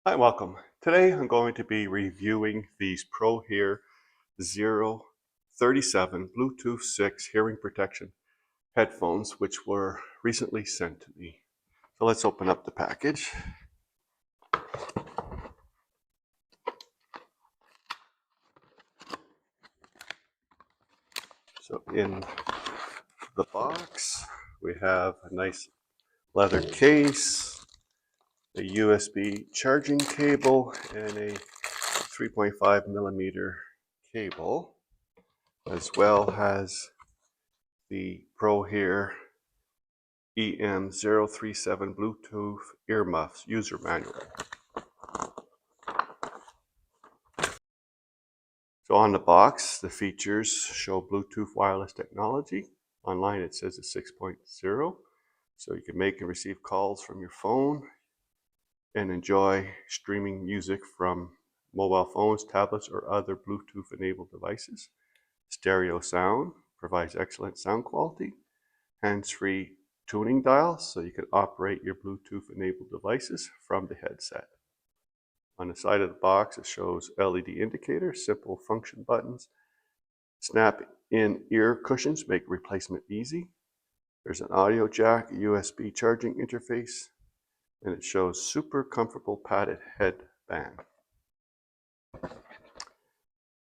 Hi, welcome. Today I'm going to be reviewing these PROHEAR EM037 Bluetooth 6 hearing protection headphones, which were recently sent to me. So let's open up the package. So in the box, we have a nice leather case, a USB charging cable, and a 3.5 millimeter cable, as well as the PROHEAR EM037 Bluetooth earmuffs user manual. So on the box, the features show Bluetooth wireless technology. Online it says it's 6.0, so you can make and receive calls from your phone and enjoy streaming music from mobile phones, tablets, or other Bluetooth-enabled devices. Stereo sound provides excellent sound quality. Hands-free tuning dials, so you can operate your Bluetooth-enabled devices from the headset. On the side of the box, it shows LED indicators, simple function buttons. Snap-in ear cushions make replacement easy. There's an audio jack, a USB charging interface, and it shows super comfortable padded headband.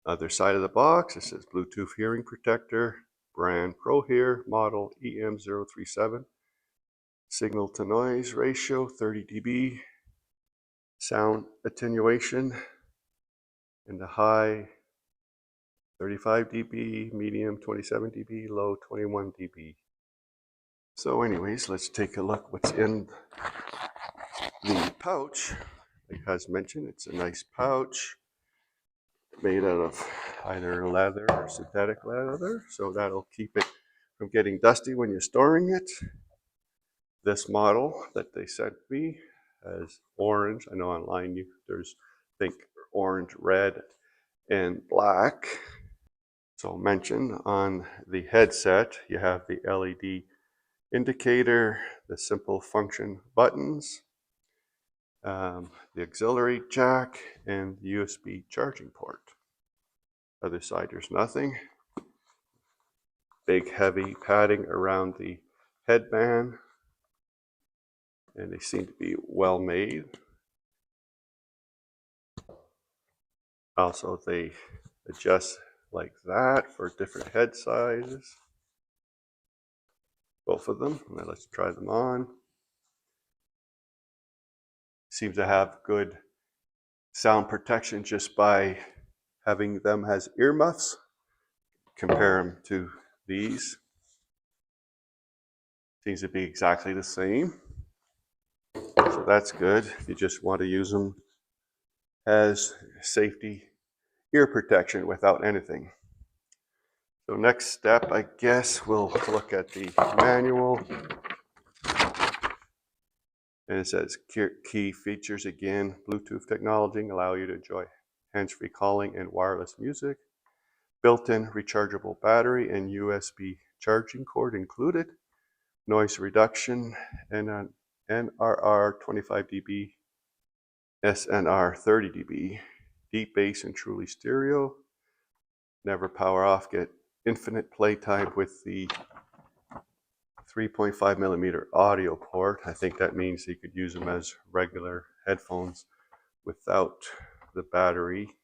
Other side of the box, it says Bluetooth hearing protector, brand PROHEAR, model EM037. Signal to noise ratio 30 dB. Sound attenuation in the high 35 dB, medium 27 dB, low 21 dB. So anyways, let's take a look what's in the pouch. Like as mentioned, it's a nice pouch made out of either leather or synthetic leather, so that'll keep it from getting dusty when you're storing it. This model that they sent me has orange. I know online there's, I think, orange, red, and black. So mentioned on the headset, you have the LED indicator, the simple function buttons, the auxiliary jack, and the USB charging port. Other side, there's nothing. Big heavy padding around the headband, and they seem to be well made. Also, they adjust like that for different head sizes. Both of them. Now let's try them on. Seems to have good sound protection just by having them as earmuffs. Compare them to these. Seems to be exactly the same. So that's good if you just want to use them as safety ear protection without anything. So next step, I guess, we'll look at the manual. And it says key features again, Bluetooth technology allow you to enjoy hands-free calling and wireless music. Built-in rechargeable battery and USB charging cord included. Noise reduction and an NRR 25 dB, SNR 30 dB. Deep bass and truly stereo. Never power off, get infinite playtime with the 3.5 millimeter audio port. I think that means you could use them as regular headphones without the battery.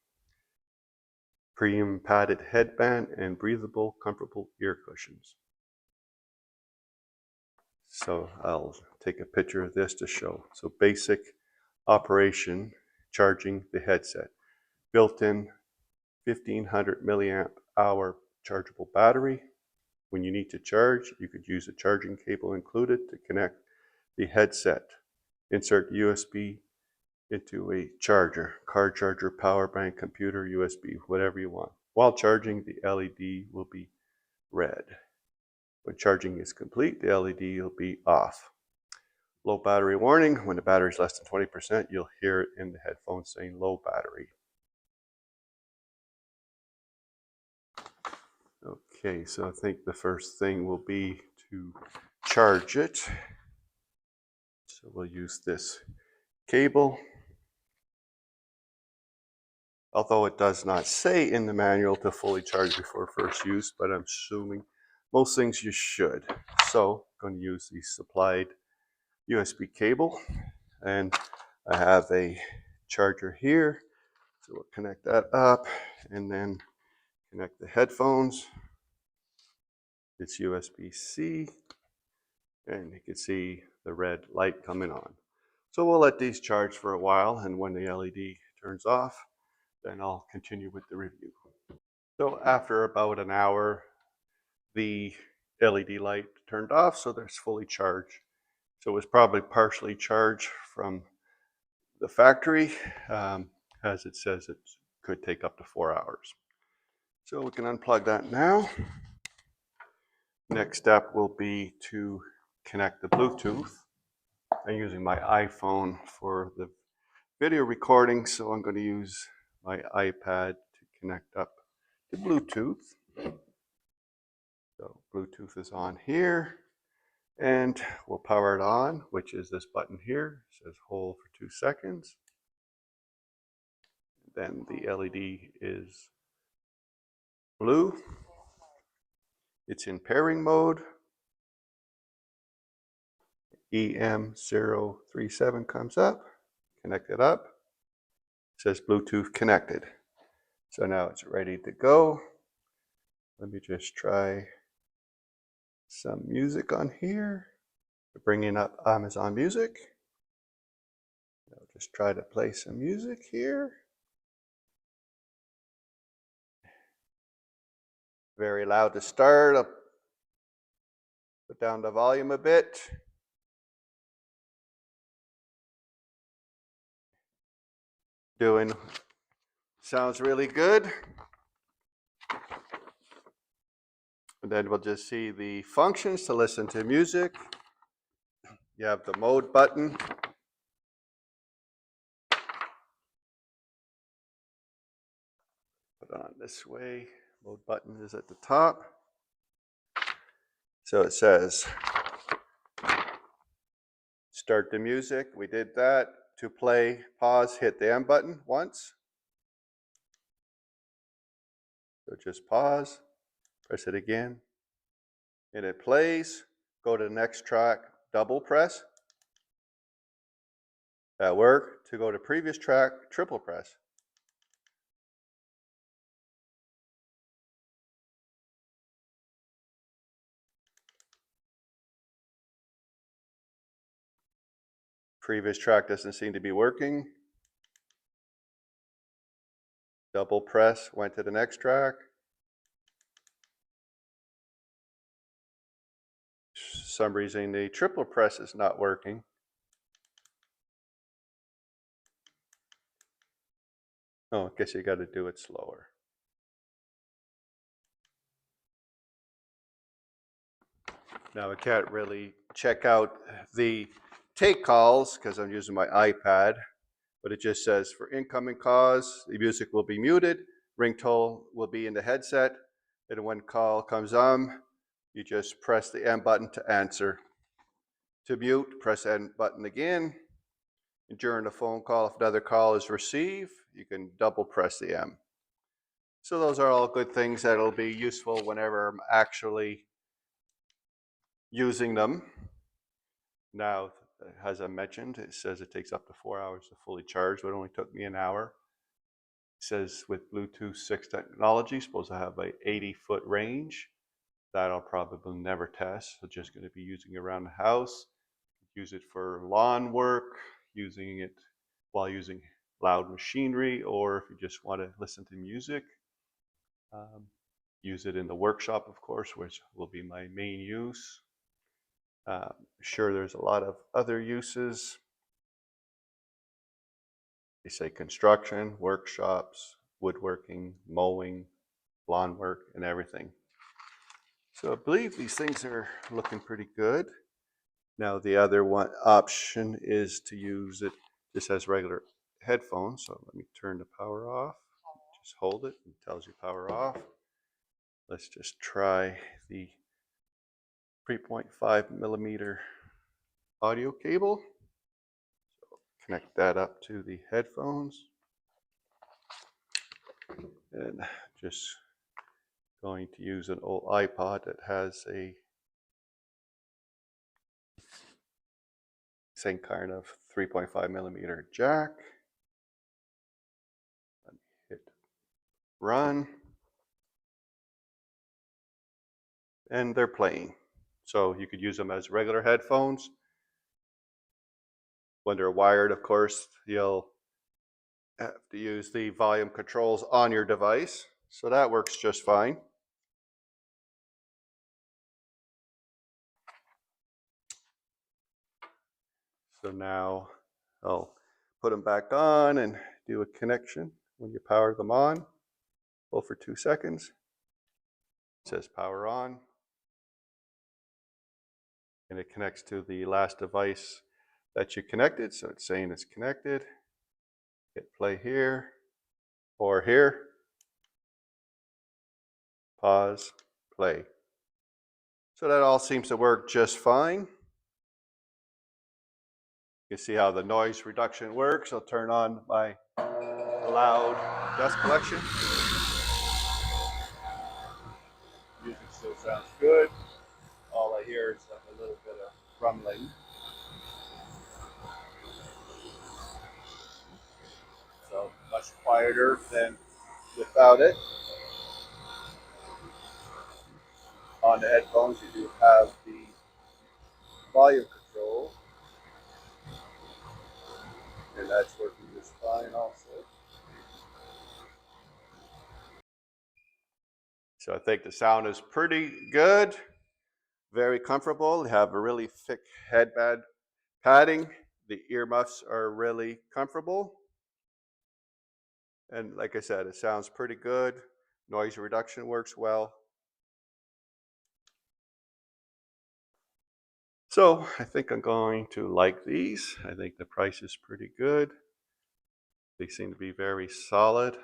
Premium padded headband and breathable, comfortable ear cushions. So I'll take a picture of this to show. So basic operation, charging the headset. Built-in 1500 milliamp hour chargeable battery. When you need to charge, you could use a charging cable included to connect the headset. Insert USB into a charger, car charger, power bank, computer, USB, whatever you want. While charging, the LED will be red. When charging is complete, the LED will be off. Low battery warning. When the battery is less than 20%, you'll hear it in the headphones saying low battery. Okay, so I think the first thing will be to charge it. So we'll use this cable. although it does not say in the manual to fully charge before first use, but I'm assuming most things you should. So I'm going to use the supplied USB cable, and I have a charger here. So we'll connect that up and then connect the headphones. It's USB-C, and you can see the red light coming on. So we'll let these charge for a while, and when the LED turns off, then I'll continue with the review. So after about an hour, the LED light turned off, so there's fully charged. So it was probably partially charged from the factory, as it says it could take up to 4 hours. So we can unplug that now. Next step will be to connect the Bluetooth. I'm using my iPhone for the video recording, so I'm going to use my iPad to connect up to Bluetooth. So Bluetooth is on here, and we'll power it on, which is this button here. It says hold for 2 seconds. Then the LED is blue. It's in pairing mode. EM037 comes up, connect it up. It says Bluetooth connected. So now it's ready to go. Let me just try some music on here. Bringing up Amazon Music. I'll just try to play some music here. Very loud to start. I'll put down the volume a bit. Sounds really good. And then we'll just see the functions to listen to music. You have the mode button. Put it on this way. Mode button is at the top. So it says start the music. We did that. To play, pause, hit the M button once. So just pause, press it again, and it plays. Go to the next track, double press. That worked. To go to previous track, triple press. Previous track doesn't seem to be working. Double press, went to the next track. For some reason the triple press is not working. Oh, I guess you got to do it slower. Now I can't really check out the take calls because I'm using my iPad, but it just says for incoming calls, the music will be muted, ringtone will be in the headset, and when call comes on, you just press the M button to answer. To mute, press N button again. And during the phone call, if another call is received, you can double press the M. So those are all good things that'll be useful whenever I'm actually using them. Now, as I mentioned, it says it takes up to 4 hours to fully charge, but it only took me an hour. It says with Bluetooth 6 technology, supposed to have an 80-foot range. That I'll probably never test. So just going to be using it around the house. Use it for lawn work, using it while using loud machinery, or if you just want to listen to music. Use it in the workshop, of course, which will be my main use. Sure, there's a lot of other uses. They say construction, workshops, woodworking, mowing, lawn work, and everything. So I believe these things are looking pretty good. Now the other one option is to use it just as regular headphones. So let me turn the power off. Just hold it, and it tells you power off. Let's just try the 3.5mm audio cable. So connect that up to the headphones. And just going to use an old iPod that has a same kind of 3.5mm jack. Let me hit run. And they're playing. So you could use them as regular headphones. When they're wired, of course, you'll have to use the volume controls on your device. So that works just fine. So now I'll put them back on and do a connection. When you power them on, hold for 2 seconds. It says power on. And it connects to the last device that you connected. So it's saying it's connected. Hit play here or here. Pause, play. So that all seems to work just fine. You can see how the noise reduction works. I'll turn on my loud dust collection. Music still sounds good. All I hear is like a little bit of rumbling. So much quieter than without it. On the headphones, you do have the volume control, and that's working just fine also. So I think the sound is pretty good, very comfortable. They have a really thick headband padding. The earmuffs are really comfortable. And like I said, it sounds pretty good. Noise reduction works well. So I think I'm going to like these. I think the price is pretty good. They seem to be very solid.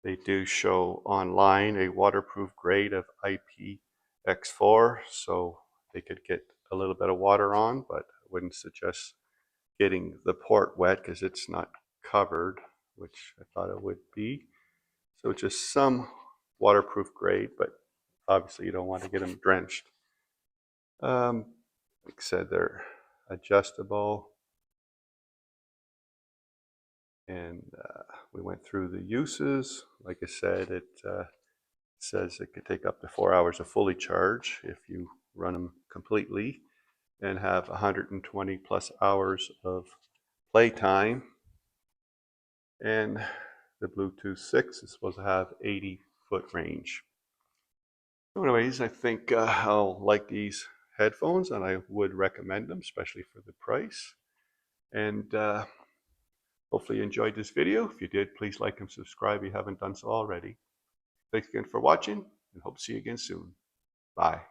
They do show online a waterproof grade of IPX4, so they could get a little bit of water on, but I wouldn't suggest getting the port wet because it's not covered, which I thought it would be. So just some waterproof grade, but obviously you don't want to get them drenched. Like I said, they're adjustable. And we went through the uses. Like I said, it says it could take up to 4 hours to fully charge if you run them completely and have 120 plus hours of playtime. And the Bluetooth 6 is supposed to have 80-foot range. So anyways, I think I'll like these headphones and I would recommend them, especially for the price. And hopefully you enjoyed this video. If you did, please like and subscribe if you haven't done so already. Thanks again for watching and hope to see you again soon. Bye.